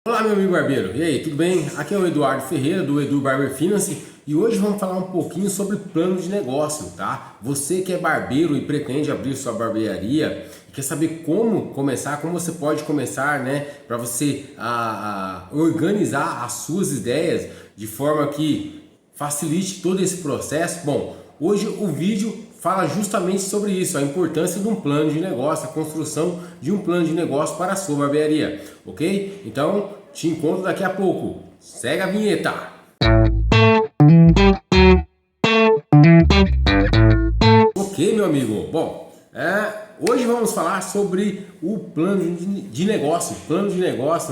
Olá, meu amigo barbeiro, e aí, tudo bem? Aqui é o Eduardo Ferreira do Edu Barber Finance e hoje vamos falar um pouquinho sobre plano de negócio, tá? Você que é barbeiro e pretende abrir sua barbearia, quer saber como começar, como você pode começar, né? Para você organizar as suas ideias de forma que facilite todo esse processo. Bom, hoje o vídeo fala justamente sobre isso, a importância de um plano de negócio, a construção de um plano de negócio para a sua barbearia, ok? Então, te encontro daqui a pouco. Segue a vinheta! Ok, meu amigo? Bom, hoje vamos falar sobre o plano de negócio,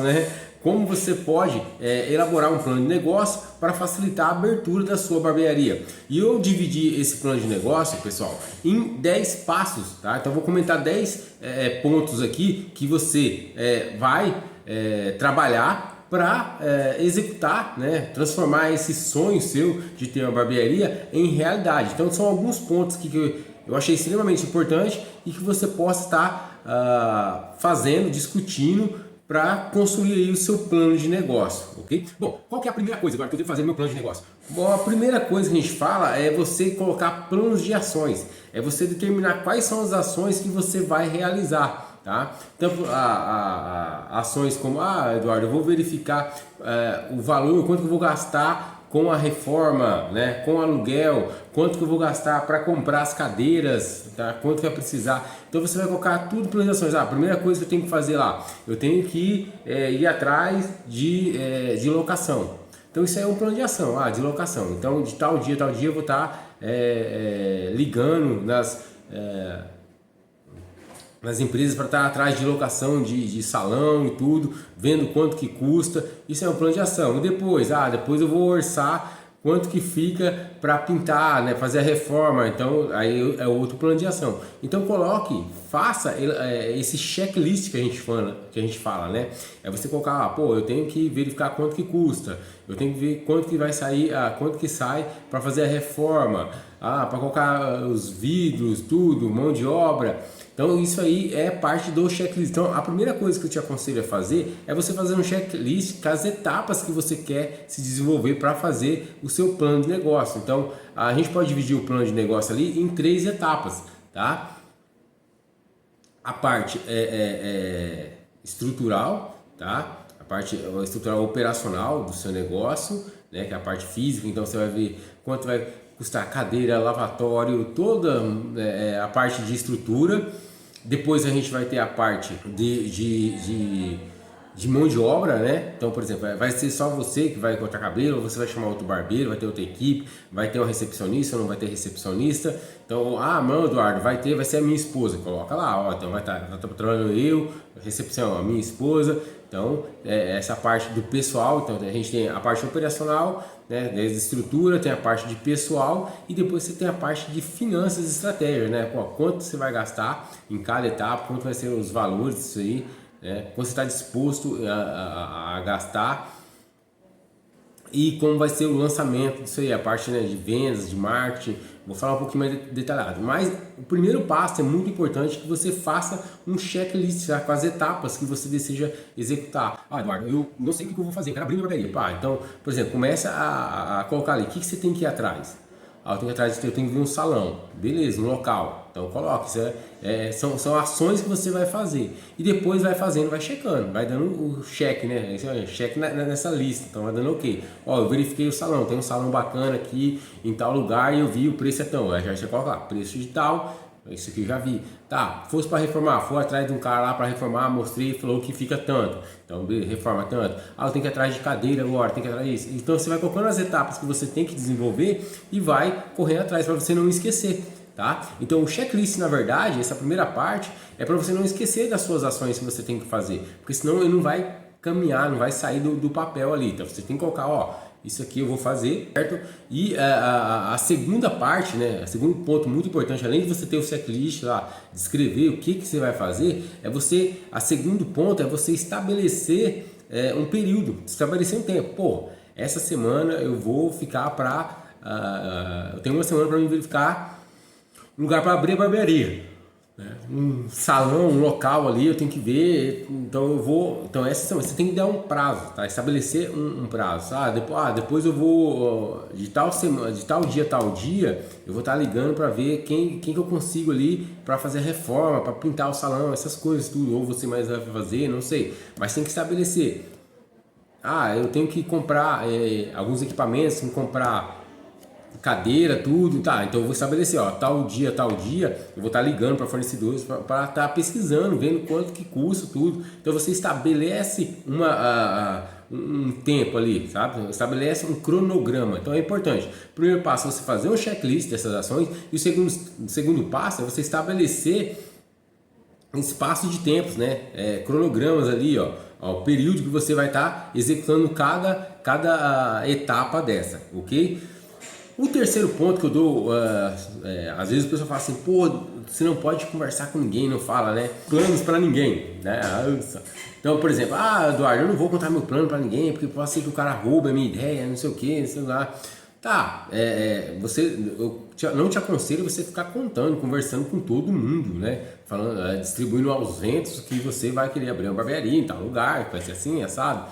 né? Como você pode elaborar um plano de negócio para facilitar a abertura da sua barbearia. E eu dividi esse plano de negócio, pessoal, em 10 passos, tá? Então eu vou comentar 10 pontos aqui que você vai trabalhar para executar, né? Transformar esse sonho seu de ter uma barbearia em realidade. Então são alguns pontos que eu achei extremamente importante e que você possa estar fazendo, discutindo para construir aí o seu plano de negócio, ok? Bom, qual que é a primeira coisa agora que eu devo fazer no meu plano de negócio? Bom, a primeira coisa que a gente fala é você colocar planos de ações, é você determinar quais são as ações que você vai realizar, tá? Então, ações como, Eduardo, eu vou verificar o valor, quanto que eu vou gastar com a reforma, né, com o aluguel, quanto que eu vou gastar para comprar as cadeiras, tá? Quanto que vai precisar. Então você vai colocar tudo em planificações. A primeira coisa que eu tenho que fazer lá, eu tenho que ir atrás de locação. Então isso aí é um plano de ação, de locação. Então de tal dia eu vou estar ligando nas empresas para estar atrás de locação de salão e tudo, vendo quanto que custa. Isso é um plano de ação. E depois, depois eu vou orçar quanto que fica para pintar, né, fazer a reforma. Então aí é outro plano de ação. Então faça esse checklist que a gente fala, né? É você colocar, eu tenho que verificar quanto que custa, eu tenho que ver quanto que vai sair, quanto que sai para fazer a reforma, para colocar os vidros, tudo, mão de obra. Então isso aí é parte do checklist. Então a primeira coisa que eu te aconselho a fazer é você fazer um checklist com as etapas que você quer se desenvolver para fazer o seu plano de negócio. Então a gente pode dividir o plano de negócio ali em 3 etapas, tá? A parte estrutural, tá? A parte estrutural operacional do seu negócio, né? Que é a parte física. Então você vai ver quanto vai custar cadeira, lavatório, toda a parte de estrutura. Depois a gente vai ter a parte de mão de obra, né? Então, por exemplo, vai ser só você que vai cortar cabelo, ou você vai chamar outro barbeiro, vai ter outra equipe, vai ter um recepcionista ou não vai ter recepcionista. Então, não, Eduardo, vai ser a minha esposa. Coloca lá, então vai estar trabalhando eu, recepção, a minha esposa. Então, essa parte do pessoal, então a gente tem a parte operacional, né, da estrutura, tem a parte de pessoal e depois você tem a parte de finanças e estratégia, né? Quanto você vai gastar em cada etapa, quanto vai ser os valores disso aí, né? Quanto você está disposto a gastar e como vai ser o lançamento disso aí, a parte, né, de vendas, de marketing. Vou falar um pouquinho mais detalhado, mas o primeiro passo é muito importante que você faça um checklist com as etapas que você deseja executar. Eduardo, eu não sei o que eu vou fazer, eu quero abrir uma barbearia. Então, por exemplo, começa a colocar ali, o que você tem que ir atrás? Eu tenho que ver um salão, beleza, um local. Então coloque, são ações que você vai fazer. E depois vai fazendo, vai checando, vai dando o cheque, né? Cheque nessa lista, então vai dando ok. Eu verifiquei o salão, tem um salão bacana aqui em tal lugar e eu vi o preço é tão. Aí já você coloca lá, preço de tal, isso aqui eu já vi. Fosse para reformar, for atrás de um cara lá para reformar, mostrei, falou que fica tanto. Então, reforma tanto. Eu tenho que ir atrás de cadeira agora, tem que ir atrás disso. Então, você vai colocando as etapas que você tem que desenvolver e vai correndo atrás para você não esquecer, tá? Então, o checklist, na verdade, essa primeira parte é para você não esquecer das suas ações que você tem que fazer, porque senão ele não vai caminhar, não vai sair do papel ali. Então, você tem que colocar, isso aqui eu vou fazer, certo? E a segunda parte, né? O segundo ponto muito importante, além de você ter o checklist lá, descrever o que você vai fazer, a segundo ponto é você estabelecer um período, estabelecer um tempo. Essa semana eu vou ficar eu tenho uma semana para me verificar um lugar para abrir a barbearia. né? Um salão, um local ali, eu tenho que ver, então eu vou, então você tem que dar um prazo, tá? Estabelecer um prazo, depois eu vou de tal semana, de tal dia, eu vou estar ligando para ver quem que eu consigo ali para fazer a reforma, para pintar o salão, essas coisas tudo, ou você mais vai fazer, não sei, mas tem que estabelecer. Eu tenho que comprar alguns equipamentos, tenho que comprar cadeira, tudo, tá? Então eu vou estabelecer, ó, tal dia, eu vou estar ligando para fornecedores para estar pesquisando, vendo quanto que custa tudo. Então você estabelece um tempo ali, sabe? Estabelece um cronograma. Então é importante. O primeiro passo é você fazer um checklist dessas ações e o segundo passo é você estabelecer espaço de tempos, né? Cronogramas ali, ó, o período que você vai estar executando cada etapa dessa, ok? O terceiro ponto que eu dou, às vezes o pessoal fala assim, pô, você não pode conversar com ninguém, não fala, né? Planos para ninguém, né? Então, por exemplo, Eduardo, eu não vou contar meu plano para ninguém, porque pode ser que o cara roube a minha ideia, não sei o que, sei lá. Tá, eu não te aconselho você ficar contando, conversando com todo mundo, né? Falando, distribuindo aos ventos que você vai querer abrir uma barbearia em tal lugar, que vai ser assim, assado.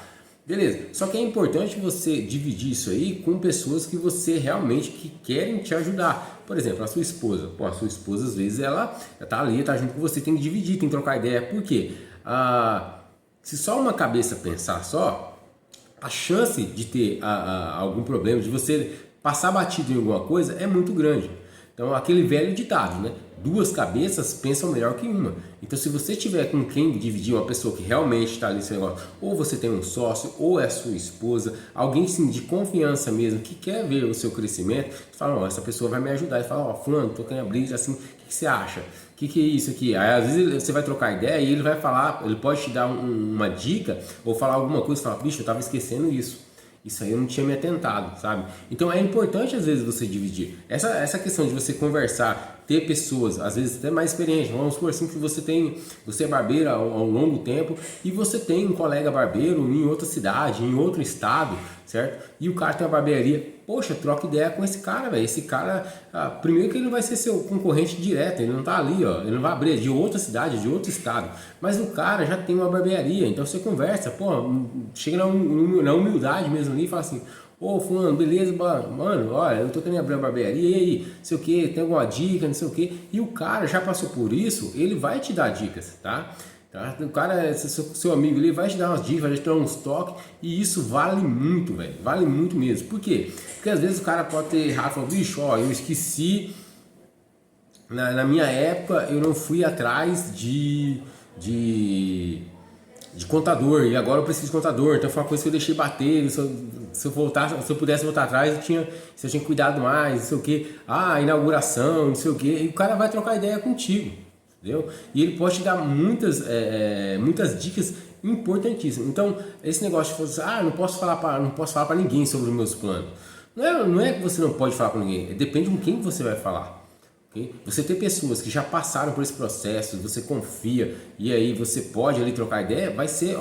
Beleza, só que é importante você dividir isso aí com pessoas que você realmente que querem te ajudar. Por exemplo, a sua esposa. Pô, a sua esposa às vezes ela tá ali, tá junto com você, tem que dividir, tem que trocar ideia. Por quê? Se só uma cabeça pensar só, a chance de ter algum problema, de você passar batido em alguma coisa é muito grande. Então, aquele velho ditado, né? Duas cabeças pensam melhor que uma. Então, se você tiver com quem dividir, uma pessoa que realmente está ali nesse negócio, ou você tem um sócio, ou é a sua esposa, alguém sim, de confiança mesmo, que quer ver o seu crescimento, você fala, essa pessoa vai me ajudar. E fala, fulano, tô querendo abrir, assim, o que você acha? O que é isso aqui? Aí às vezes você vai trocar ideia e ele vai falar, ele pode te dar uma dica, ou falar alguma coisa e falar, bicho, eu tava esquecendo isso. Isso aí eu não tinha me atentado, sabe? Então é importante às vezes você dividir. Essa questão de você conversar, ter pessoas, às vezes até mais experientes. Vamos supor assim que você é barbeiro há um longo tempo e você tem um colega barbeiro em outra cidade, em outro estado, certo? E o cara tem uma barbearia. Poxa, troca ideia com esse cara, velho. Esse cara, primeiro que ele não vai ser seu concorrente direto, ele não tá ali, ó. Ele não vai abrir de outra cidade, de outro estado. Mas o cara já tem uma barbearia, então você conversa, pô, chega na humildade mesmo ali e fala assim, ô fulano, beleza, mano, olha, eu tô querendo abrir uma barbearia, e aí, não sei o que, tem alguma dica, não sei o que. E o cara já passou por isso, ele vai te dar dicas, tá? O cara, seu amigo ali, vai te dar umas dicas, vai te dar uns toques, e isso vale muito, velho, vale muito mesmo. Por quê? Porque às vezes o cara pode ter errado e falar, bicho, ó, eu esqueci, na minha época eu não fui atrás de contador, e agora eu preciso de contador, então foi uma coisa que eu deixei bater, se eu pudesse voltar atrás, eu tinha cuidado mais, não sei o que, inauguração, não sei o que, e o cara vai trocar ideia contigo, entendeu? E ele pode te dar muitas dicas importantíssimas. Então, esse negócio de falar assim, não posso falar para ninguém sobre os meus planos. Não é que você não pode falar com ninguém, depende com quem você vai falar. Okay? Você ter pessoas que já passaram por esse processo, você confia e aí você pode ali trocar ideia, vai ser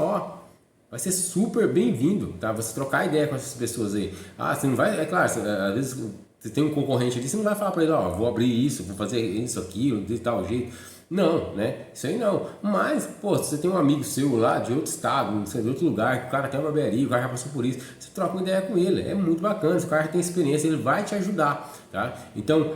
super bem-vindo, tá? Você trocar ideia com essas pessoas aí. Você não vai, é claro, às vezes você tem um concorrente ali, você não vai falar para ele, vou abrir isso, vou fazer isso, aquilo, de tal jeito. Não, né? Isso aí não. Mas, pô, se você tem um amigo seu lá de outro estado, de outro lugar, que o cara tem uma barbearia, o cara já passou por isso, você troca uma ideia com ele. É muito bacana, se o cara já tem experiência, ele vai te ajudar, tá? Então,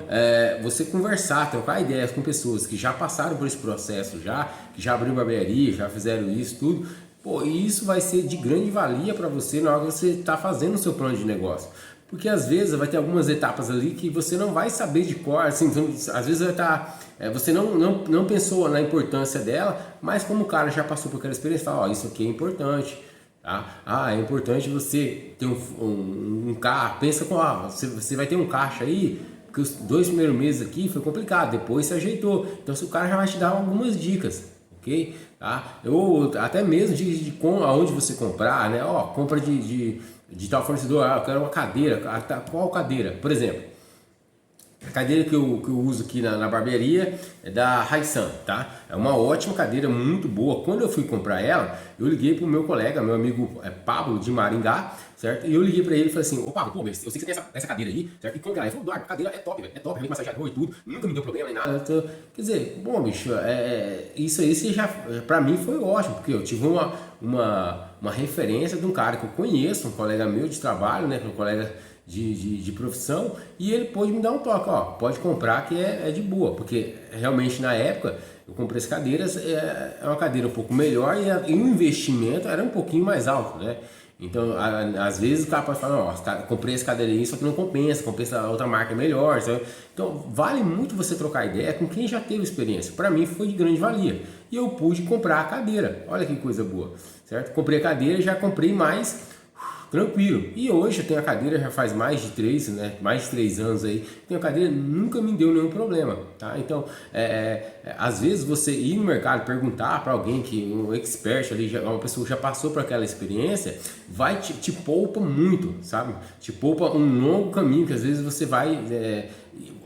você conversar, trocar ideias com pessoas que já passaram por esse processo, que já abriram barbearia, já fizeram isso, tudo. Pô, e isso vai ser de grande valia para você na hora que você está fazendo o seu plano de negócio. Porque às vezes vai ter algumas etapas ali que você não vai saber de cor, assim, às vezes vai estar, você não pensou na importância dela, mas como o cara já passou por aquela experiência, fala, isso aqui é importante, tá? É importante você ter um carro, pensa com, você vai ter um caixa aí, que os 2 primeiros meses aqui foi complicado, depois se ajeitou, então o cara já vai te dar algumas dicas, ok? Tá? Ou até mesmo de aonde você comprar, né? Compra de tal fornecedor, eu quero uma cadeira, qual cadeira? Por exemplo, A cadeira que eu uso aqui na barbearia é da Raisan, tá? É uma ótima cadeira, muito boa. Quando eu fui comprar ela, eu liguei pro meu colega, meu amigo Pablo de Maringá, certo? E eu liguei pra ele e falei assim: ô Pablo, pô, eu sei que você tem essa cadeira aí, certo? E como que ela é? Ele falou: Eduardo, a cadeira é top, velho, é top, realmente massageador e tudo, nunca me deu problema nem nada. Quer dizer, bom, bicho, isso aí já, pra mim foi ótimo, porque eu tive uma referência de um cara que eu conheço, um colega meu de trabalho, né? Um colega de profissão, e ele pôde me dar um toque, ó, pode comprar que é de boa, porque realmente na época eu comprei as cadeiras, é uma cadeira um pouco melhor e o investimento era um pouquinho mais alto, né? Então, às vezes o cara pode falar, ó, comprei essa cadeira aí, só que não compensa, compensa a outra marca melhor, sabe? Então, vale muito você trocar ideia com quem já teve experiência. Para mim foi de grande valia. E eu pude comprar a cadeira. Olha que coisa boa, certo? Comprei a cadeira e já comprei mais tranquilo. E hoje eu tenho a cadeira já faz mais de 3 anos aí. Tenho a cadeira, nunca me deu nenhum problema, tá? Então, às vezes você ir no mercado perguntar para alguém que um expert ali, uma pessoa que já passou por aquela experiência, vai te poupa muito, sabe? Te poupa um longo caminho que às vezes você vai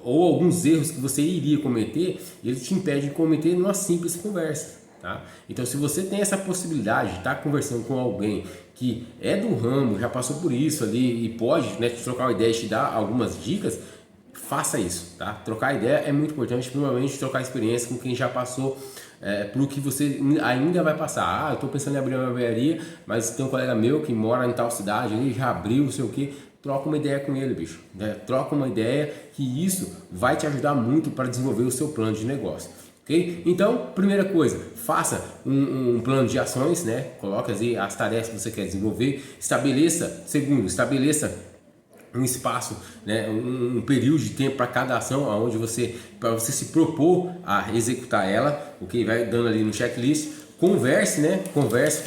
ou alguns erros que você iria cometer, e ele te impede de cometer numa simples conversa. Tá? Então, se você tem essa possibilidade de estar conversando com alguém que é do ramo, já passou por isso ali e pode, né, te trocar uma ideia e te dar algumas dicas, faça isso, tá? Trocar ideia é muito importante, primeiramente trocar experiência com quem já passou por o que você ainda vai passar. Eu estou pensando em abrir uma barbearia, mas tem um colega meu que mora em tal cidade, ele já abriu, não sei o que. Troca uma ideia com ele, bicho, né? Troca uma ideia, que isso vai te ajudar muito para desenvolver o seu plano de negócio. Okay? Então, primeira coisa, faça um plano de ações, né? Coloque as tarefas que você quer desenvolver, estabeleça um espaço, né? um período de tempo para cada ação, onde para você se propor a executar ela, ok? Vai dando ali no checklist. Converse, né? Converse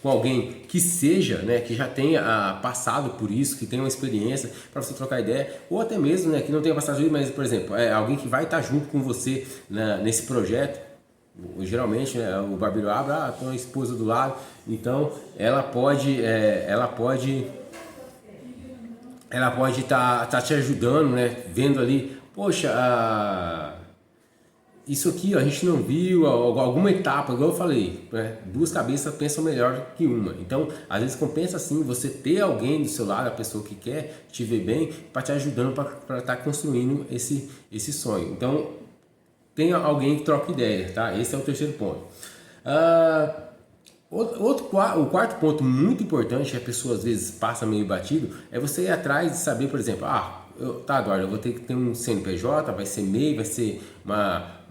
com alguém que seja, né, que já tenha passado por isso, que tenha uma experiência para você trocar ideia, ou até mesmo, né, que não tenha passado por isso, mas, por exemplo, alguém que vai estar junto com você nesse projeto. Geralmente, né, o barbeiro abre, tem uma esposa do lado, então ela pode estar te ajudando, né, vendo ali, poxa, isso aqui, ó, a gente não viu alguma etapa, igual eu falei, né? Duas cabeças pensam melhor que uma. Então, às vezes compensa sim você ter alguém do seu lado, a pessoa que quer te ver bem, para te ajudando para estar construindo esse sonho. Então, tenha alguém que troque ideia, tá? Esse é o terceiro ponto. O quarto ponto muito importante, que a pessoa às vezes passa meio batido, é você ir atrás de saber, por exemplo, Eduardo, eu vou ter que ter um CNPJ, vai ser MEI, vai ser uma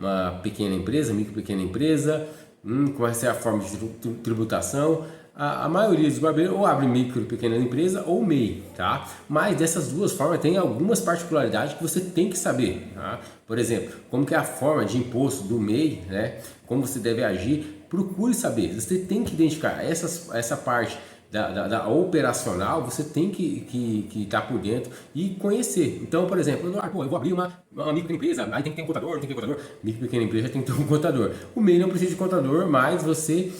pequena empresa, micro pequena empresa, qual vai ser a forma de tributação. A maioria dos barbeiros ou abre micro pequena empresa ou MEI, tá? Mas dessas duas formas tem algumas particularidades que você tem que saber, tá? Por exemplo, como que é a forma de imposto do MEI, né? Como você deve agir, procure saber. Você tem que identificar essa parte da operacional, você tem que estar por dentro e conhecer. Então, por exemplo, eu vou abrir uma microempresa, aí tem que ter um contador, tem que ter contador. Micro pequena empresa tem que ter um contador. O MEI não precisa de contador, mas você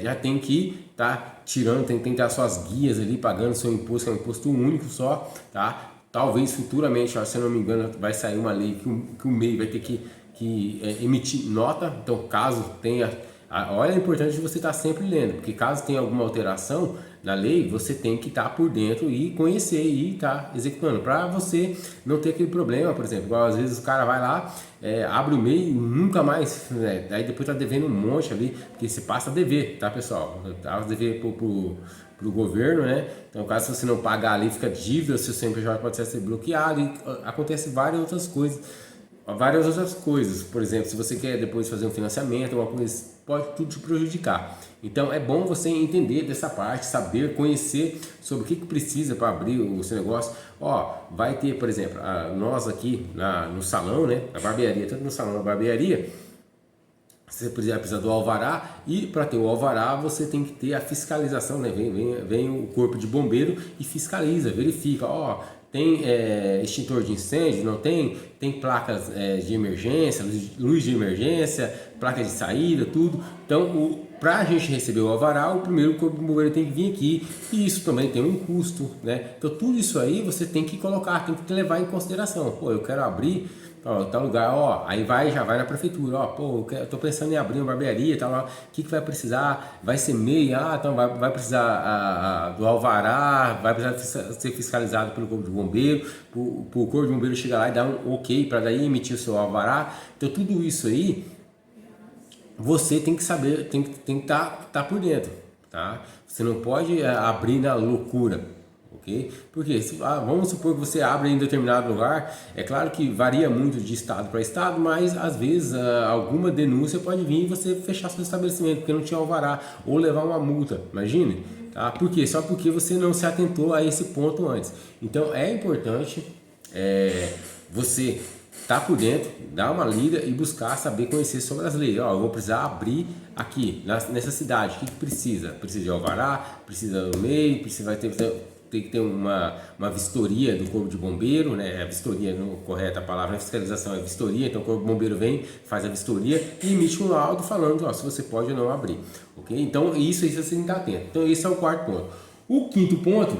já tem que estar tirando, tem que ter as suas guias ali, pagando seu imposto, que é um imposto único só, tá? Talvez futuramente, se eu não me engano, vai sair uma lei que o MEI vai ter que emitir nota. Então, caso tenha... Olha, é importante você estar sempre lendo, porque caso tenha alguma alteração na lei, você tem que estar por dentro e conhecer e estar executando, para você não ter aquele problema, por exemplo, igual às vezes o cara vai lá, abre o MEI e nunca mais, né? Aí depois tá devendo um monte ali, porque você passa a dever, tá, pessoal? Tá a dever pro governo, né? Então, caso você não pagar ali, fica dívida, seu CNPJ pode ser bloqueado e acontece várias outras coisas. Por exemplo, se você quer depois fazer um financiamento, alguma coisa, pode tudo te prejudicar. Então é bom você entender dessa parte, saber, conhecer sobre o que precisa para abrir o seu negócio. Vai ter, por exemplo, nós aqui no salão, né, na barbearia, tanto no salão na barbearia, você precisa do alvará, e para ter o alvará você tem que ter a fiscalização, né? Vem o corpo de bombeiro e fiscaliza, verifica, tem extintor de incêndio, não tem? Tem placas de emergência, luz de emergência, placa de saída, tudo. Então, para a gente receber o alvará, o primeiro corpo de bombeiro tem que vir aqui, e isso também tem um custo, né? Então, tudo isso aí você tem que colocar, tem que levar em consideração. Pô, eu quero abrir tal lugar, ó, aí já vai na prefeitura, ó, pô, eu tô pensando em abrir uma barbearia, tal, o que vai precisar? Vai ser MEI, então vai precisar do alvará, vai precisar ser fiscalizado pelo corpo de bombeiro, o corpo de bombeiro chegar lá e dar um ok para daí emitir o seu alvará. Então tudo isso aí você tem que saber, tem que tá por dentro, tá? Você não pode abrir na loucura. Okay? Porque vamos supor que você abre em determinado lugar, é claro que varia muito de estado para estado, mas às vezes alguma denúncia pode vir e você fechar seu estabelecimento porque não tinha alvará, ou levar uma multa, imagine, tá? Por quê? Só porque você não se atentou a esse ponto antes. Então é importante você tá por dentro, dar uma lida e buscar saber, conhecer sobre as leis. Eu vou precisar abrir aqui nessa cidade, o que precisa? Precisa de alvará, precisa do MEI, tem que ter uma vistoria do corpo de bombeiro, né? A vistoria, não correta a palavra, a fiscalização é vistoria, então o corpo de bombeiro vem, faz a vistoria e emite um laudo falando se você pode ou não abrir, ok? Então isso você tem que estar atento. Então esse é o quarto ponto. O quinto ponto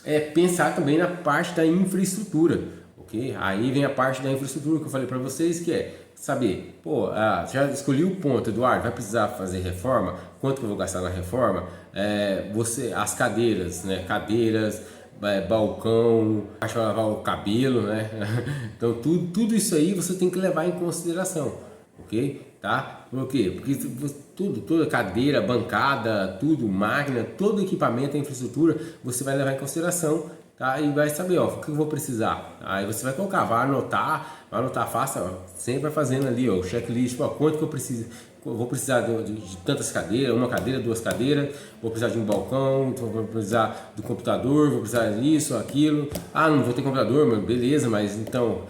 é pensar também na parte da infraestrutura, ok? Aí vem a parte da infraestrutura que eu falei para vocês, que é saber, já escolhi o ponto, Eduardo, vai precisar fazer reforma? Quanto que eu vou gastar na reforma? As cadeiras, né? Cadeiras, balcão, acho que vai lavar o cabelo, né? Então tudo isso aí você tem que levar em consideração, ok? Tá? Por quê? Porque toda cadeira, bancada, tudo, máquina, todo equipamento, a infraestrutura, você vai levar em consideração. Tá? E vai saber, o que eu vou precisar. Aí você vai colocar, vai anotar fácil, sempre vai fazendo ali, o checklist, quanto que eu preciso. Eu vou precisar de tantas cadeiras, uma cadeira, duas cadeiras, vou precisar de um balcão, vou precisar do computador, vou precisar disso, aquilo. Não vou ter computador, mas beleza, mas então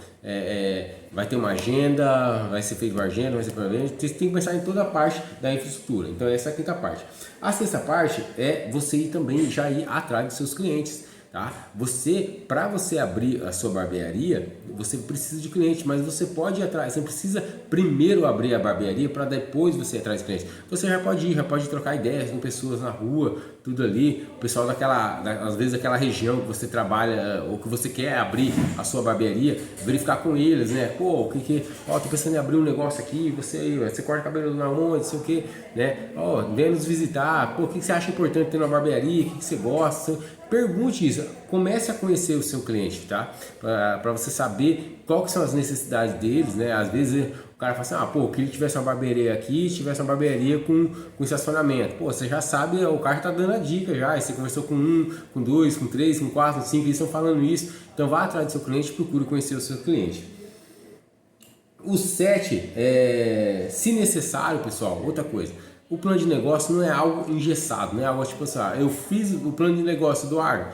vai ter uma agenda, vai ser feito uma agenda, vai ser para você tem que pensar em toda a parte da infraestrutura. Então essa é a quinta parte. A sexta parte é você também já ir atrás dos seus clientes. Tá? Para você abrir a sua barbearia, você precisa de cliente, mas você pode ir atrás, você precisa primeiro abrir a barbearia para depois você ir atrás de clientes. Você já pode trocar ideias com pessoas na rua, tudo ali, o pessoal às vezes daquela região que você trabalha ou que você quer abrir a sua barbearia, verificar com eles, né? Tô pensando em abrir um negócio aqui, você corta cabelo na onde, não sei o que, né? Vem nos visitar, o que você acha importante ter na barbearia, o que você gosta. Pergunte isso, comece a conhecer o seu cliente, tá? Para você saber qual que são as necessidades deles, né? Às vezes o cara fala assim, eu queria que tivesse uma barbearia aqui, tivesse uma barbearia com estacionamento. Você já sabe, o cara tá dando a dica já, e você conversou com um, com dois, com três, com quatro, com cinco, eles estão falando isso. Então vá atrás do seu cliente e procure conhecer o seu cliente. O 7, se necessário, pessoal, outra coisa. O plano de negócio não é algo engessado, não é algo tipo assim, eu fiz o plano de negócio, Eduardo.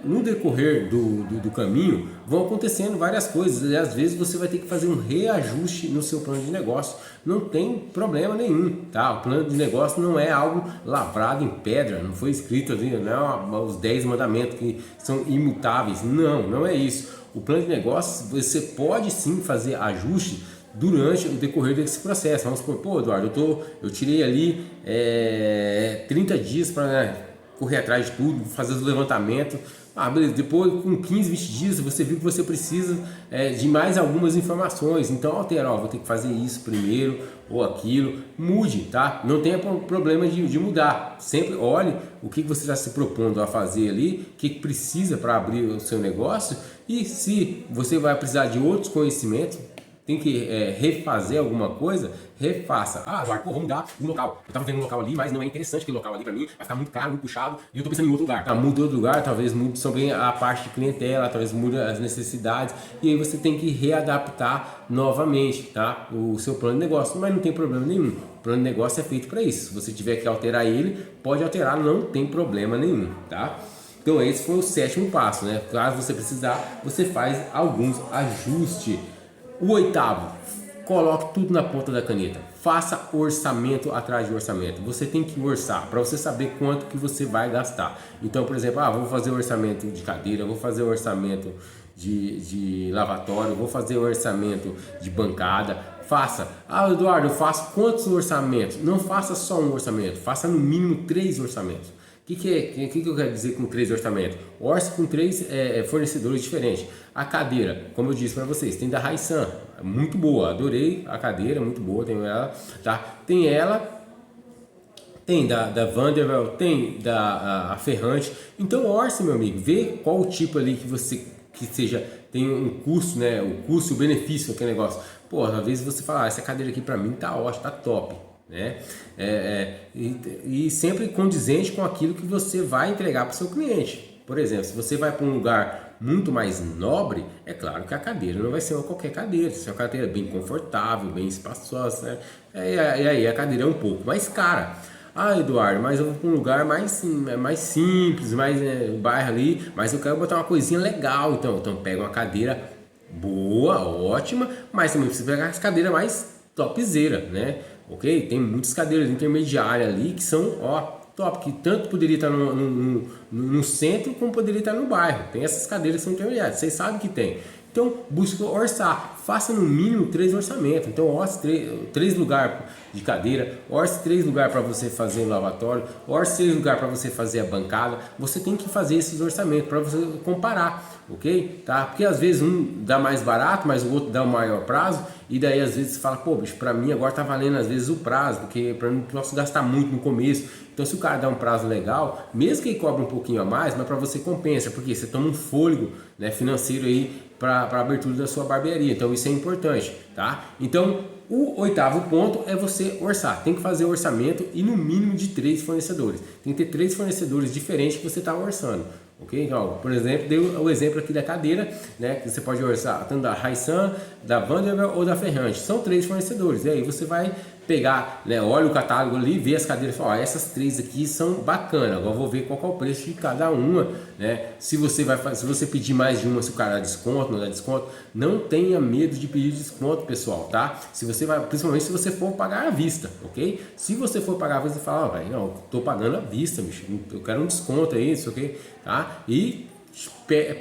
No decorrer do caminho vão acontecendo várias coisas e às vezes você vai ter que fazer um reajuste no seu plano de negócio. Não tem problema nenhum, tá? O plano de negócio não é algo lavrado em pedra, não foi escrito ali, não é os 10 mandamentos que são imutáveis. Não é isso. O plano de negócio você pode sim fazer ajuste durante o decorrer desse processo. Vamos supor, Eduardo, eu tirei ali 30 dias para correr atrás de tudo, fazer os levantamentos. Beleza, depois com 15, 20 dias você viu que você precisa de mais algumas informações, então altera, vou ter que fazer isso primeiro ou aquilo, mude, tá? Não tenha problema de mudar, sempre olhe o que você está se propondo a fazer ali, o que precisa para abrir o seu negócio e se você vai precisar de outros conhecimentos, tem que refazer alguma coisa, refaça. Eduardo, vou mudar o local. Eu estava vendo um local ali, mas não é interessante aquele local ali para mim, vai ficar muito caro, muito puxado, e eu estou pensando em outro lugar. Muda outro lugar, talvez mude também a parte de clientela, talvez mude as necessidades, e aí você tem que readaptar novamente, tá? O seu plano de negócio, mas não tem problema nenhum. O plano de negócio é feito para isso. Se você tiver que alterar ele, pode alterar, não tem problema nenhum, tá? Então esse foi o 7º passo, né? Caso você precisar, você faz alguns ajustes. O 8º, coloque tudo na ponta da caneta. Faça orçamento atrás de orçamento. Você tem que orçar para você saber quanto que você vai gastar. Então, por exemplo, vou fazer orçamento de cadeira, vou fazer orçamento de lavatório, vou fazer orçamento de bancada. Faça. Eduardo, eu faço quantos orçamentos? Não faça só um orçamento, faça no mínimo 3 orçamentos. O que eu quero dizer com 3 orçamentos? Orce com 3 fornecedores diferentes. A cadeira, como eu disse para vocês, tem da Raisan, muito boa, adorei a cadeira, muito boa, tenho ela, tá? Tem ela, tem da Vanderbilt, tem da Ferrante. Então orce, meu amigo, vê qual o tipo ali que seja, tem um custo, né? O custo e o benefício daquele negócio. Pô, às vezes você fala, essa cadeira aqui para mim tá ótima, tá top, né? E sempre condizente com aquilo que você vai entregar para o seu cliente. Por exemplo, se você vai para um lugar muito mais nobre, é claro que a cadeira não vai ser qualquer cadeira, se é uma cadeira bem confortável, bem espaçosa, né? E aí a cadeira é um pouco mais cara. Eduardo, mas eu vou para um lugar mais simples, mais bairro ali, mas eu quero botar uma coisinha legal, então pega uma cadeira boa, ótima, mas também precisa pegar as cadeiras mais topzera, né? Ok? Tem muitas cadeiras intermediárias ali que são, top, que tanto poderia estar no centro como poderia estar no bairro. Tem essas cadeiras que são intermediárias, vocês sabem que tem. Então, busque orçar, faça no mínimo 3 orçamentos. Então, orce 3 lugares de cadeira, orce 3 lugares para você fazer o lavatório, orce 3 lugares para você fazer a bancada. Você tem que fazer esses orçamentos para você comparar, ok? Tá? Porque às vezes um dá mais barato, mas o outro dá um maior prazo, e daí às vezes você fala, pô, bicho, para mim agora tá valendo às vezes o prazo, porque para mim não posso gastar muito no começo. Então, se o cara dá um prazo legal, mesmo que ele cobre um pouquinho a mais, mas para você compensa, porque você toma um fôlego, né, financeiro aí para a abertura da sua barbearia. Então, isso é importante, tá? Então, o 8º ponto é você orçar. Tem que fazer orçamento e no mínimo de 3 fornecedores. Tem que ter 3 fornecedores diferentes que você está orçando. Ok? Então, por exemplo, deu o exemplo aqui da cadeira, né? Que você pode orçar tanto da Raisan, da Vanderbilt ou da Ferrante. São 3 fornecedores. E aí você vai pegar, né? Olha o catálogo ali, vê as cadeiras e fala, essas 3 aqui são bacanas. Agora eu vou ver qual é o preço de cada uma, né? Se você pedir mais de uma, se o cara dá desconto, não dá desconto, não tenha medo de pedir desconto, pessoal, tá? Se você vai, principalmente se você for pagar à vista, ok? Se você for pagar à vista, você fala, velho, não, tô pagando à vista, bicho, eu quero um desconto aí, isso, ok? Tá? E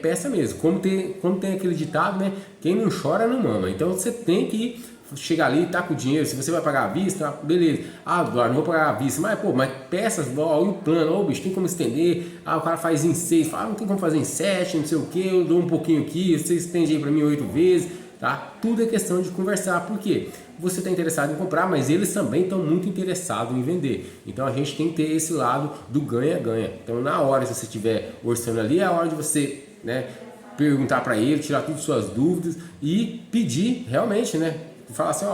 peça mesmo, como tem aquele ditado, né? Quem não chora não mama. Então você tem que chegar ali, tá com o dinheiro. Se você vai pagar à vista, beleza. Eduardo, não vou pagar à vista, mas peças, e o plano, bicho, tem como estender. O cara faz em 6, fala, não tem como fazer em 7, não sei o que, eu dou um pouquinho aqui, você estende aí pra mim 8 vezes, tá? Tudo é questão de conversar, por quê? Você está interessado em comprar, mas eles também estão muito interessados em vender. Então a gente tem que ter esse lado do ganha-ganha. Então na hora, se você estiver orçando ali, é a hora de você, né, perguntar para ele, tirar todas as suas dúvidas e pedir realmente, né? Falar assim,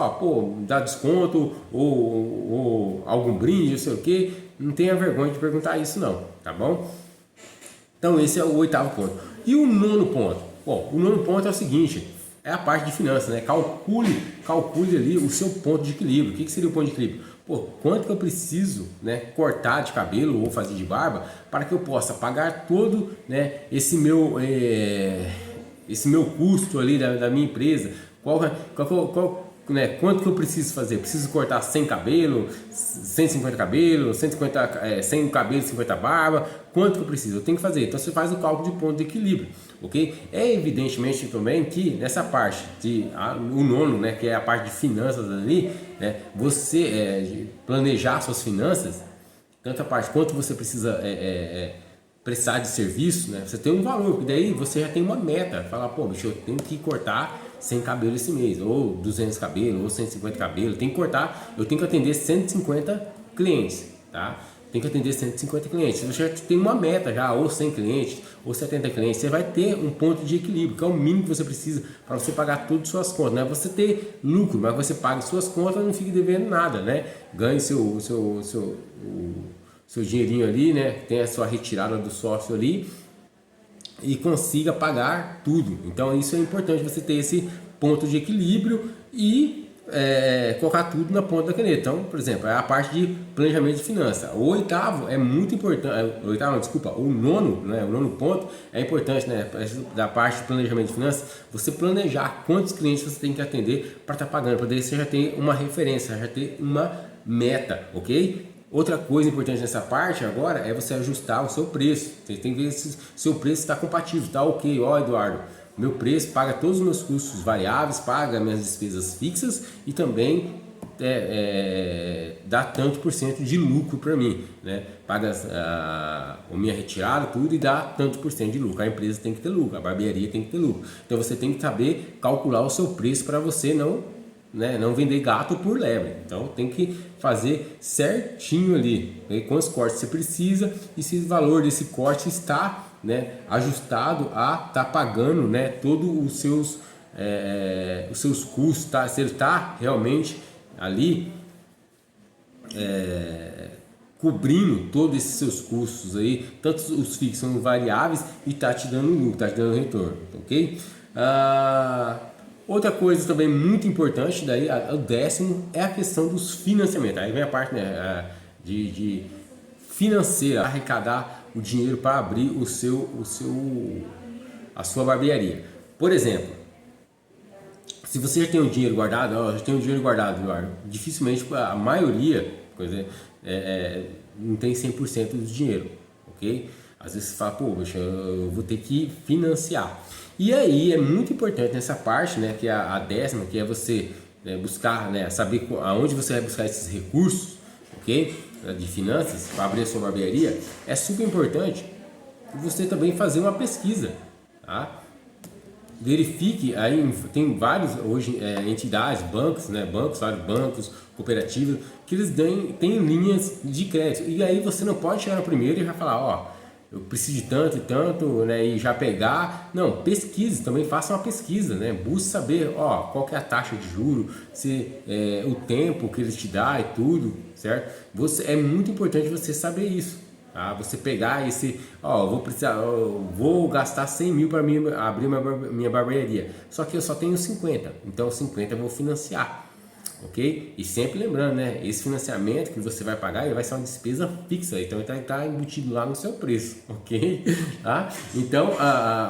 dá desconto ou algum brinde, não sei o que. Não tenha vergonha de perguntar isso não, tá bom? Então esse é o 8º ponto. E o 9º ponto? Bom, o 9º ponto é o seguinte, é a parte de finanças, né? Calcule ali o seu ponto de equilíbrio. O que seria o ponto de equilíbrio? Quanto que eu preciso, né, cortar de cabelo ou fazer de barba para que eu possa pagar todo, né, esse meu custo ali da minha empresa? Né, quanto que eu preciso fazer? Preciso cortar 100 cabelo, 150 cabelo, 100 cabelo, 50 barba? Quanto que eu preciso? Eu tenho que fazer. Então você faz o cálculo de ponto de equilíbrio, ok? É evidentemente também que nessa parte o nono, né, que é a parte de finanças ali, né, você planejar suas finanças, tanto a parte quanto você precisa prestar de serviço, né? Você tem um valor, e daí você já tem uma meta, falar, bicho, eu tenho que cortar 100 cabelo esse mês, ou 200 cabelo, ou 150 cabelo, tem que cortar, eu tenho que atender 150 clientes, tá? Tem que atender 150 clientes, você já tem uma meta já, ou 100 clientes, ou 70 clientes, você vai ter um ponto de equilíbrio, que é o mínimo que você precisa para você pagar todas as suas contas, não é você ter lucro, mas você paga suas contas e não fique devendo nada, né? Ganhe seu dinheirinho ali, né? Tem a sua retirada do sócio ali e consiga pagar tudo. Então isso é importante, você ter esse ponto de equilíbrio e colocar tudo na ponta da caneta. Então, por exemplo, é a parte de planejamento de finanças. O oitavo é muito importante, o nono, né, o nono ponto é importante, né, da parte de planejamento de finanças, você planejar quantos clientes você tem que atender para estar pagando, para daí você já ter uma referência, já ter uma meta, ok? Outra coisa importante nessa parte agora é você ajustar o seu preço. Você tem que ver se o seu preço está compatível, está ok. Ó, Eduardo, meu preço paga todos os meus custos variáveis, paga minhas despesas fixas e também dá tanto por cento de lucro para mim, né? Paga a minha retirada, tudo, e dá tanto por cento de lucro. A empresa tem que ter lucro, a barbearia tem que ter lucro. Então você tem que saber calcular o seu preço para você não vender gato por lebre. Então tem que fazer certinho ali, né, quantos cortes você precisa e se o valor desse corte está, né, ajustado a estar pagando, né, todos os seus custos, tá? Se ele está realmente ali cobrindo todos esses seus custos aí, tanto os fixos como variáveis, e está te dando lucro, está te dando retorno, ok? Outra coisa também muito importante, daí o décimo, é a questão dos financiamentos. Aí vem a parte, né, de financeira, arrecadar o dinheiro para abrir a sua barbearia. Por exemplo, se você já tem um dinheiro guardado, Eduardo, dificilmente a maioria não tem 100% do dinheiro, ok? Às vezes você fala, poxa, eu vou ter que financiar. E aí é muito importante nessa parte, né, que é a décima, que é você buscar, né, saber aonde você vai buscar esses recursos, ok? De finanças para abrir a sua barbearia. É super importante você também fazer uma pesquisa, tá? Verifique, aí tem vários hoje entidades, bancos, né, vários bancos, cooperativas, que eles têm linhas de crédito. E aí você não pode chegar no primeiro e já falar, ó, eu preciso de tanto e tanto, né, e já pegar. Não, pesquise, também faça uma pesquisa, né, busque saber, ó, qual que é a taxa de juro, o tempo que eles te dão e tudo, certo? É muito importante você saber isso. Tá? Você pegar eu vou gastar 100 mil para abrir minha barbearia, só que eu só tenho 50, então 50 eu vou financiar, ok? E sempre lembrando, né, esse financiamento que você vai pagar, ele vai ser uma despesa fixa, então ele vai estar embutido lá no seu preço, ok? Tá? Então,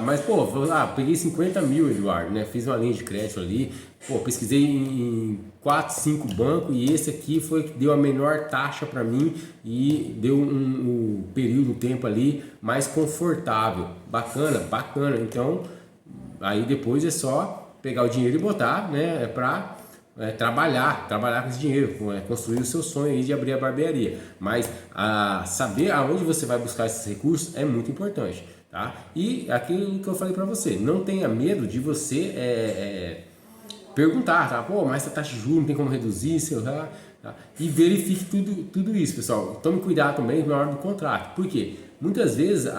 mas pô, peguei 50 mil, Eduardo, né, fiz uma linha de crédito ali, pô, pesquisei em 4, 5 bancos e esse aqui foi que deu a menor taxa para mim e deu um período, um tempo ali mais confortável, bacana. Então, aí depois é só pegar o dinheiro e botar, né, para trabalhar com esse dinheiro, construir o seu sonho aí de abrir a barbearia. Mas saber aonde você vai buscar esses recursos é muito importante, tá? E aquilo que eu falei para você, não tenha medo de você perguntar, tá? Pô, mas essa taxa de juros não tem como reduzir, sei lá, tá? E verifique tudo isso, pessoal. Tome cuidado também na hora do contrato. Por quê? Muitas vezes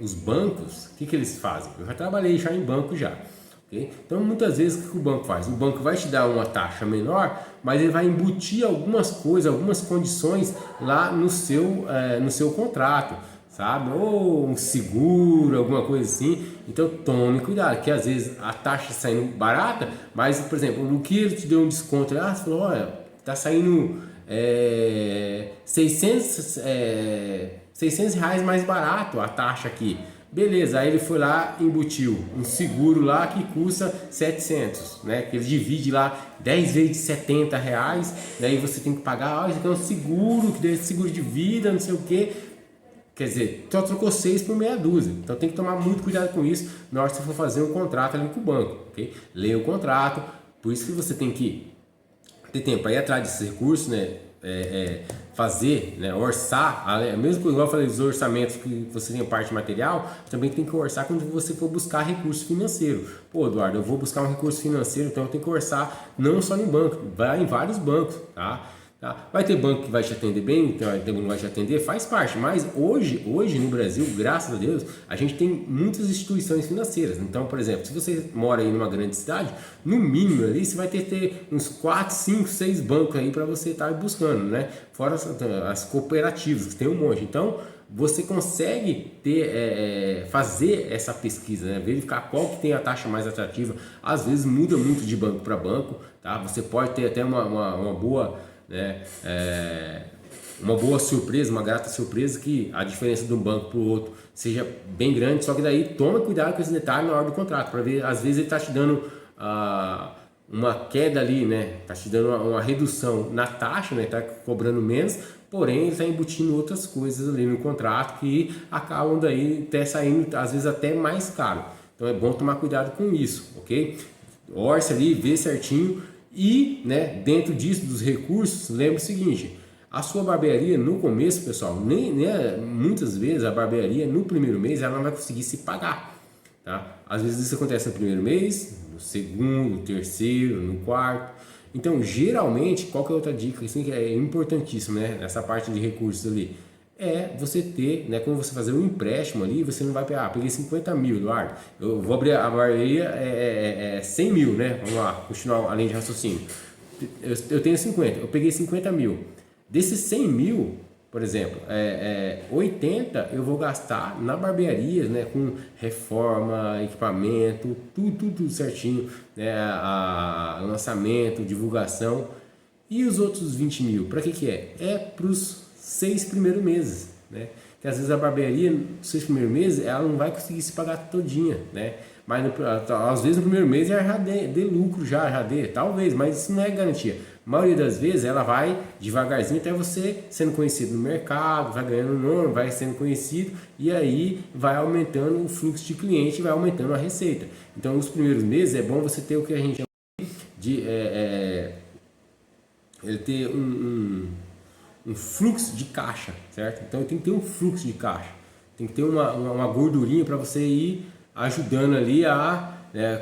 os bancos, o que eles fazem? Eu já trabalhei em banco já. Okay? Então muitas vezes o que o banco faz? O banco vai te dar uma taxa menor, mas ele vai embutir algumas coisas, algumas condições lá no seu contrato, sabe? Ou um seguro, alguma coisa assim. Então tome cuidado, que às vezes a taxa está saindo barata, mas, por exemplo, no que ele te deu um desconto, você falou, olha, está saindo 600 reais mais barato a taxa aqui. Beleza, aí ele foi lá e embutiu um seguro lá que custa 700, né? Que ele divide lá 10 vezes de 70 reais, daí você tem que pagar, isso aqui é um seguro, que deve seguro de vida, não sei o que. Quer dizer, só trocou 6 por meia dúzia. Então tem que tomar muito cuidado com isso na hora que você for fazer um contrato ali com o banco, ok? Leia o contrato, por isso que você tem que ter tempo para ir atrás desses recursos, né? Fazer, né? Orçar, mesmo que igual eu falei dos orçamentos que você tem a parte material, também tem que orçar quando você for buscar recurso financeiro. Pô, Eduardo, eu vou buscar um recurso financeiro, então eu tenho que orçar não só no banco, vai em vários bancos, tá? Vai ter banco que vai te atender bem, então vai ter banco que vai te atender, faz parte, mas hoje no Brasil, graças a Deus, a gente tem muitas instituições financeiras. Então, por exemplo, se você mora aí numa grande cidade, no mínimo ali você vai ter uns 4, 5, 6 bancos aí para você estar buscando, né? Fora as cooperativas, que tem um monte. Então, você consegue fazer essa pesquisa, né? Verificar qual que tem a taxa mais atrativa. Às vezes muda muito de banco para banco, tá? tá? Você pode ter até uma boa, né, uma boa surpresa, uma grata surpresa, que a diferença de um banco para o outro seja bem grande, só que daí toma cuidado com esse detalhe na hora do contrato, para ver, às vezes ele está te dando uma queda ali, né? Está te dando uma redução na taxa, né? Está cobrando menos, porém ele está embutindo outras coisas ali no contrato que acabam daí até saindo, às vezes até mais caro. Então é bom tomar cuidado com isso, ok? Orça ali, vê certinho e, né, dentro disso, dos recursos, lembre o seguinte: a sua barbearia no começo, pessoal, muitas vezes a barbearia no primeiro mês ela não vai conseguir se pagar, tá? Às vezes isso acontece no primeiro mês, no segundo, no terceiro, no quarto. Então, geralmente, qual que é outra dica assim, que é importantíssima, né, nessa parte de recursos ali? É você ter, né, quando você fazer um empréstimo ali, você não vai pegar, peguei 50 mil, Eduardo, eu vou abrir a barbearia 100 mil, né? Vamos lá, continuar a linha de raciocínio. Eu tenho 50, eu peguei 50 mil. Desses 100 mil, por exemplo, 80 eu vou gastar na barbearia, né, com reforma, equipamento, tudo certinho, né, lançamento, divulgação. E os outros 20 mil, para que é? É para os 6 primeiros meses, né? Que às vezes a barbearia, nos 6 primeiros meses, ela não vai conseguir se pagar todinha, né? Mas às vezes no primeiro mês ela já dê lucro, já dê, talvez, mas isso não é garantia. A maioria das vezes ela vai devagarzinho até você sendo conhecido no mercado, vai ganhando nome, vai sendo conhecido e aí vai aumentando o fluxo de cliente, vai aumentando a receita. Então nos primeiros meses é bom você ter o que a gente chama de ele ter um fluxo de caixa, certo? Então tem que ter um fluxo de caixa, tem que ter uma gordurinha para você ir ajudando ali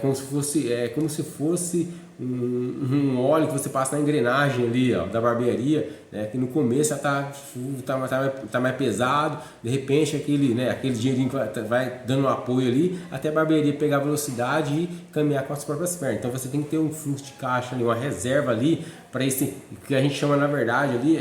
como se fosse um óleo que você passa na engrenagem ali, ó, da barbearia, né, que no começo já tá mais pesado, de repente aquele dinheirinho vai dando um apoio ali até a barbearia pegar velocidade e caminhar com as próprias pernas. Então você tem que ter um fluxo de caixa ali, uma reserva ali para esse que a gente chama, na verdade, ali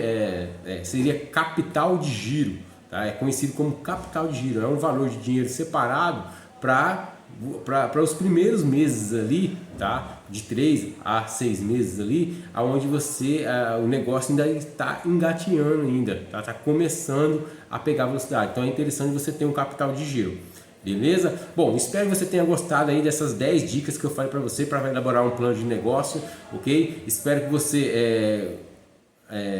seria capital de giro, tá? É conhecido como capital de giro, é um valor de dinheiro separado para os primeiros meses ali, tá? De 3 a 6 meses ali, aonde o negócio ainda está engateando ainda, tá começando a pegar velocidade. Então é interessante você ter um capital de giro. Beleza? Bom, espero que você tenha gostado aí dessas 10 dicas que eu falei para você para elaborar um plano de negócio, ok? Espero que você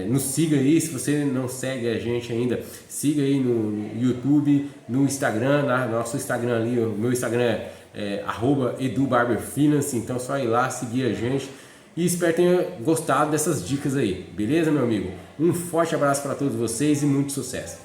nos siga aí. Se você não segue a gente ainda, siga aí no YouTube, no Instagram, nosso Instagram ali, o meu Instagram é @edubarberfinance, então só ir lá seguir a gente. E espero que tenha gostado dessas dicas aí, beleza, meu amigo? Um forte abraço para todos vocês e muito sucesso!